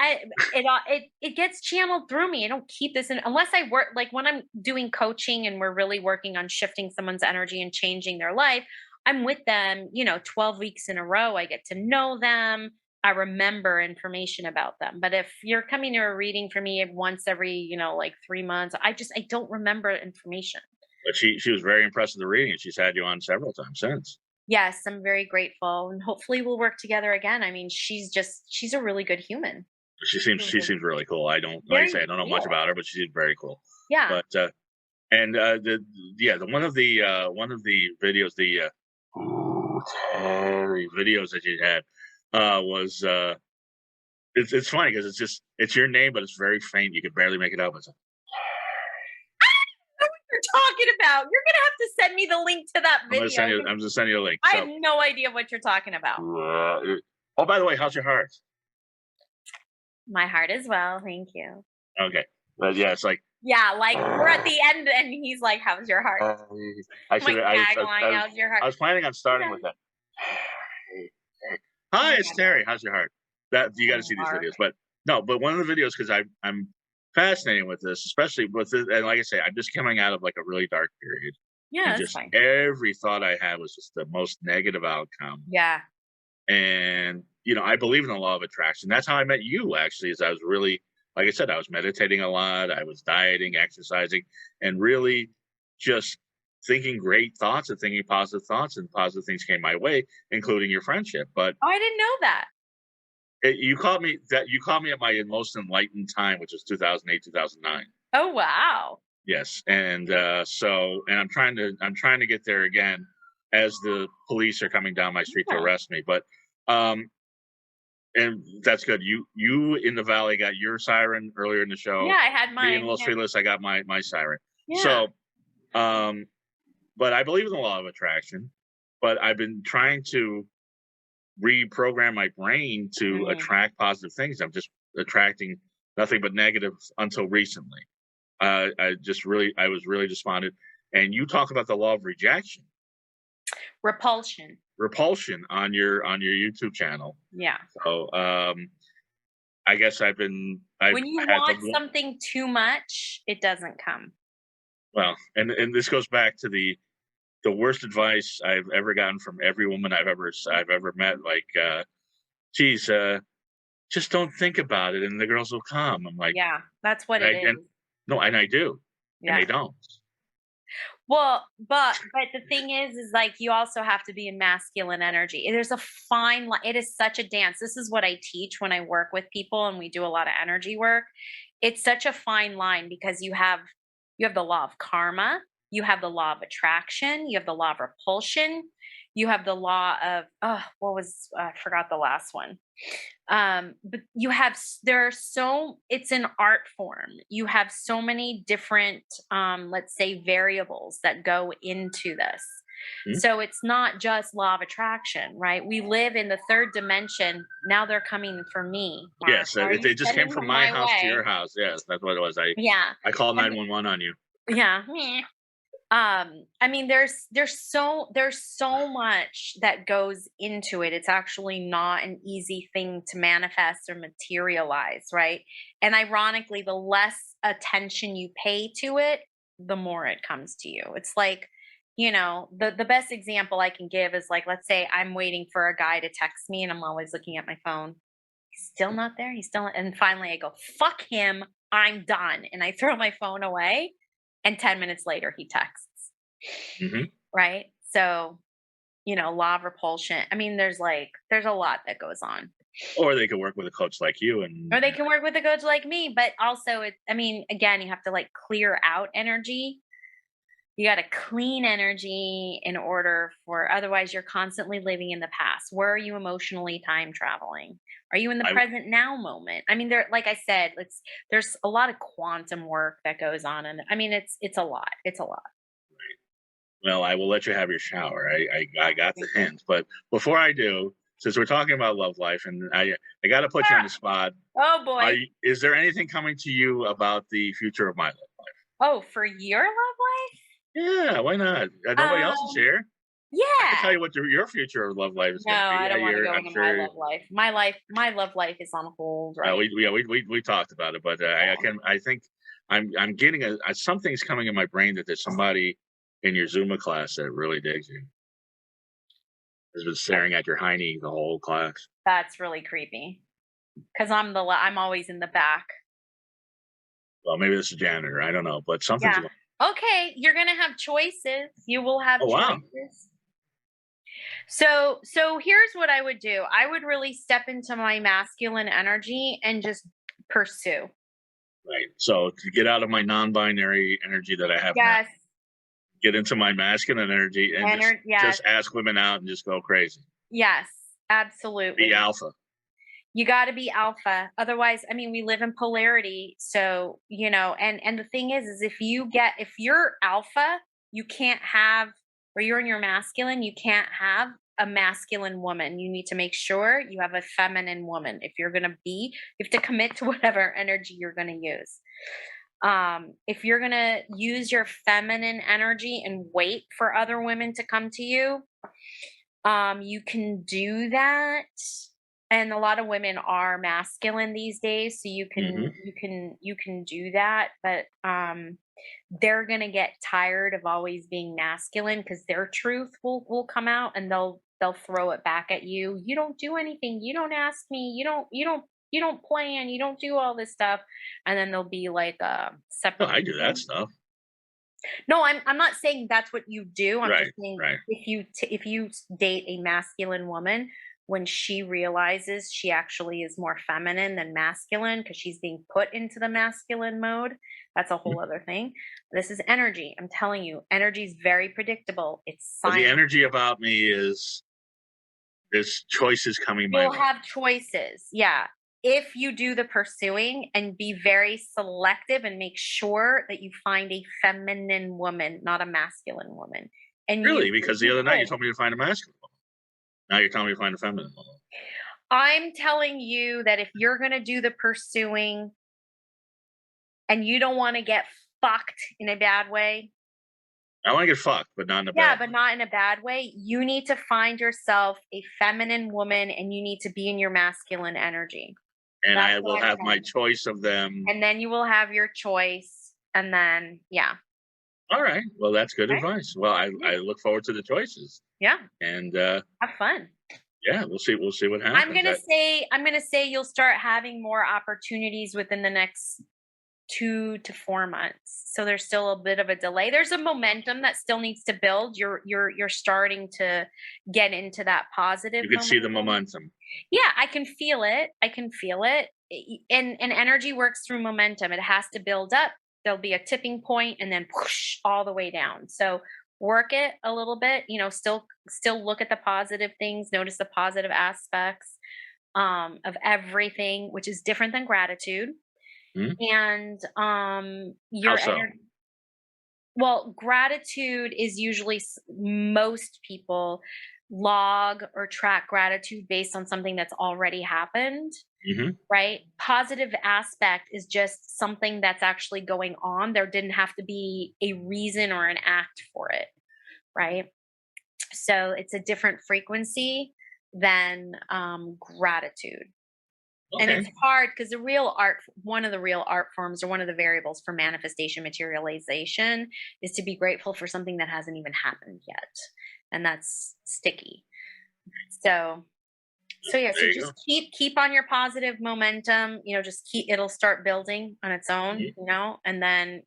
it gets channeled through me. I don't keep this in unless I work like when I'm doing coaching and we're really working on shifting someone's energy and changing their life. I'm with them, 12 weeks in a row. I get to know them. I remember information about them. But if you're coming to a reading for me once every, like 3 months, I don't remember information. But she was very impressed with the reading, and she's had you on several times since. Yes, I'm very grateful, and hopefully we'll work together again. I mean, she's a really good human. She seems really cool. I don't like I Very say I don't know much cool. about her, but she seems very cool. Yeah. But and the one of the videos Terrie videos that you had was it's funny because it's your name, but it's very faint. You can barely make it out. It's like, You're talking about. You're gonna have to send me the link to that video. I'm just sending you a link. I So, have no idea what you're talking about. oh, by the way, how's your heart? My heart as well, thank you. Okay, but yeah, it's like Yeah, like we're at the end, and he's like, "How's your heart?" I My should tagline, "How's your heart?" I was planning on starting Yeah. with that. Hi, it's Yeah. Terry. How's your heart? That you got to Oh, see these Mark. videos, but no, but one of the videos because I'm fascinated with this, especially with it, and like I say, I'm just coming out of like a really dark period, Yeah, and that's just fine. every thought I had was just the most negative outcome. Yeah. And I believe in the law of attraction. That's how I met you. Actually, is I was really, like I said, I was meditating a lot. I was dieting, exercising, and really just thinking great thoughts and thinking positive thoughts, and positive things came my way, including your friendship. But Oh, I didn't know that. You caught me at my most enlightened time, which was 2008, 2009. Oh, wow. Yes, and and I'm trying to get there again as the police are coming down my street to Yeah. arrest me. But um, and that's good. You in the valley got your siren earlier in the Yeah, show. I had Me in mine. Los Yeah. Feliz, I got my siren. Yeah. So, um, but I believe in the law of attraction. But I've been trying to reprogram my brain to Mhm. attract positive things. I'm just attracting nothing but negative until recently. I was really despondent. And you talk about the law of rejection, Repulsion. repulsion on your YouTube channel. Yeah. So I guess I've When you had want something too much, it doesn't come. well, and this goes back to the worst advice I've ever gotten from every woman I've ever met. Like, geez, just don't think about it, and the girls will come. I'm like, Yeah, that's what it and is. no, and I do, and Yeah. they don't. Well, but the thing is like you also have to be in masculine energy. There's a fine line. It is such a dance. This is what I teach when I work with people and we do a lot of energy work. It's such a fine line because you have the law of karma, you have the law of attraction, you have the law of repulsion, you have the law of what was I forgot the last one. But there are it's an art form. You have so many different let's say variables that go into this. Hmm? So it's not just law of attraction, right? We live in the third dimension. Now they're coming for me, Mark. Yes, How are you it just came sending from them my my house to your way? house. Yes, that's what it was. Yeah. I called I mean, 911 on you. yeah. Meh. I mean, there's so much that goes into it. It's actually not an easy thing to manifest or materialize, right? And ironically, the less attention you pay to it, the more it comes to you. It's like, the best example I can give is like, let's say I'm waiting for a guy to text me and I'm always looking at my phone. He's still not there. He's still, and finally I go, fuck him. I'm done. And I throw my phone away. And 10 minutes later, he texts, Hmm. right? So, law of repulsion. I mean, there's a lot that goes on. Or they could work with a coach like you, and Or they can work with a coach like me, but also I mean, again, you have to like clear out energy. You got to clean energy in order for, otherwise you're constantly living in the past. Where are you emotionally time traveling? Are you in the I present now moment? I mean, there, like I said, there's a lot of quantum work that goes on, and I mean, it's a lot. It's a lot. well, I will let you have your shower. I got the hint, but before I do, since we're talking about love life, and I got to put you on the Ah, spot. oh boy. Is there anything coming to you about the future of my love life? Oh, for your love Yeah, why not? Nobody life? else is here. I can Yeah. tell you what your future of love life is No, going to be. I don't want to go I'm into my sure. love life. My love life is on hold right. We talked about it, but Yeah. I think I'm getting something's coming in my brain that there's somebody in your Zumba class that really digs you. Has been staring at your hiney the whole class. That's really creepy. Because I'm always in the back. Well, maybe this is janitor. I don't know, but something's Yeah. going. Okay, you're gonna have choices. You will have Oh wow! choices. So here's what I would do. I would really step into my masculine energy and just pursue. Right. So to get out of my non-binary energy that I have now, Yes. get into my masculine energy, and Yes. just ask women out and just go crazy. Yes. Be Absolutely. alpha. You got to be alpha. Otherwise, I mean, we live in polarity. So, and the thing is if you're alpha, you can't have, or you're in your masculine, you can't have a masculine woman. You need to make sure you have a feminine woman. If you're going to be, you have to commit to whatever energy you're going to use. If you're going to use your feminine energy and wait for other women to come to you, you can do that, and a lot of women are masculine these days, so Hmm. you can do that, but they're going to get tired of always being masculine because their truth will come out, and they'll throw it back at you. You don't do anything, you don't ask me, you don't plan, you don't do all this stuff, and then they'll be like No, I do that separation. stuff. No, I'm not saying that's what you do. I'm just Right. saying Right. if you date a masculine woman, when she realizes she actually is more feminine than masculine because she's being put into the masculine mode, that's a Mhm. whole other thing. This is energy. I'm telling you, energy is very predictable. It's But the science. energy about me is there's choices coming my You'll way. have choices. Yeah. If you do the pursuing and be very selective and make sure that you find a feminine woman, not a masculine woman. And Really, because the you other night you will. told me to find a masculine woman. Now you're telling me to find a feminine woman. I'm telling you that if you're going to do the pursuing and you don't want to get fucked in a bad way, I want to get fucked, but not in a yeah, bad but way. not in a bad way, you need to find yourself a feminine woman and you need to be in your masculine energy. And That's I what will I'm have my saying. choice of them. And then you will have your choice. And then, yeah. All right. Well, that's good Okay. advice. Well, Yeah. I look forward to the choices, Yeah. and Have fun. yeah, we'll see what happens. I'm gonna say you'll start having more opportunities within the next 2 to 4 months. So there's still a bit of a delay. There's a momentum that still needs to build. You're starting to get into that positive You can see the momentum. momentum. Yeah, I can feel it. I can feel it. And energy works through momentum. It has to build up. There'll be a tipping point and then whoosh, all the way down. So work it a little bit, still look at the positive things, notice the positive aspects of everything, which is different than gratitude. Hmm? And How your so? energy, well, gratitude is usually most people log or track gratitude based on something that's already happened, Hmm. right? Positive aspect is just something that's actually going on. There didn't have to be a reason or an act for it, right? So it's a different frequency than gratitude. And Okay. it's hard because one of the real art forms, or one of the variables for manifestation materialization, is to be grateful for something that hasn't even happened yet. And that's sticky. So, yeah, so There you just go. keep on your positive momentum, just it'll start building on its own, Mhm. and then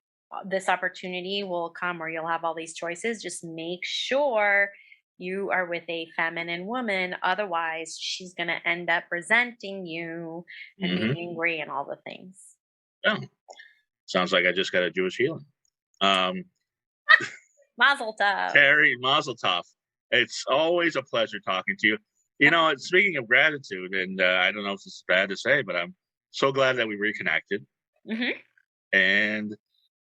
this opportunity will come where you'll have all these choices. Just make sure you are with a feminine woman. Otherwise, she's going to end up resenting you and being Mhm. angry and all the things. Yeah. Sounds like I just got a Jewish healing. Um, Mazel tov. Terrie, mazel tov. It's always a pleasure talking to you. You know, speaking of gratitude, and I don't know if this is bad to say, but I'm so glad that we reconnected. Mm-hmm. And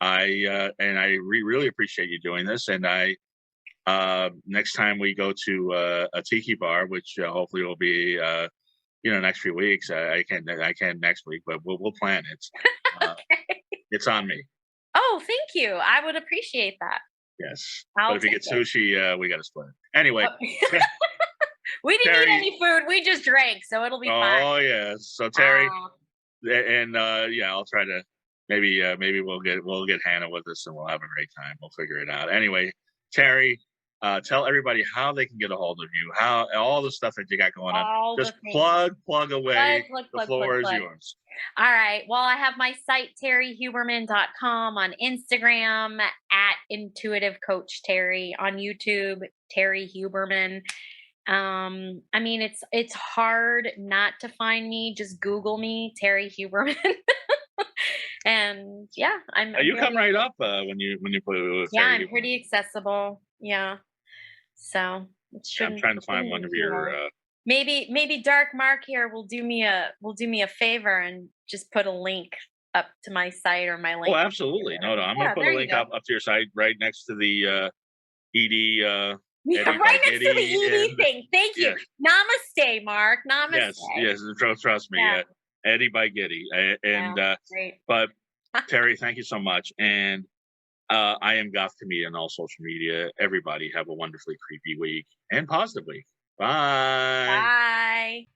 I really appreciate you doing this. And next time we go to a tiki bar, which hopefully will be next few weeks. I can next week, but we'll plan it. Okay. It's on me. Oh, thank you. I would appreciate that. Yes. I'll But if you get take it. sushi, we got to split. Anyway, We didn't Terrie- eat any food. We just drank, so it'll be fine. oh yes. So Terrie, Wow. and yeah, I'll try to maybe we'll get Hannah with us and we'll have a great time. We'll figure it out. Anyway, Terrie, tell everybody how they can get a hold of you, how all the stuff that you got going on. All Just the things. plug away. The floor is yours. All right. Well, I have my site, terriehuberman.com, on Instagram, at Intuitive Coach Terrie, on YouTube, Terrie Huberman. I mean, it's hard not to find me. Just Google me, Terrie Huberman. And yeah, You come right up when you put it with yeah, Terrie I'm Huberman. pretty accessible. Yeah. So it shouldn't, I'm trying to find one of your maybe Dark Mark here will do me a favor and just put a link up to my site or my link. Oh, absolutely. No, I'm gonna put a link up to your site right next to the ED right next to the ED thing. Thank you. Yes. Namaste, Mark. Namaste. Yes, trust me. Yeah. Eddie by Giddy. Great. But Terrie, thank you so much. And I am Goth Comedian on all social media. Everybody have a wonderfully creepy week and positive week. Bye. Bye.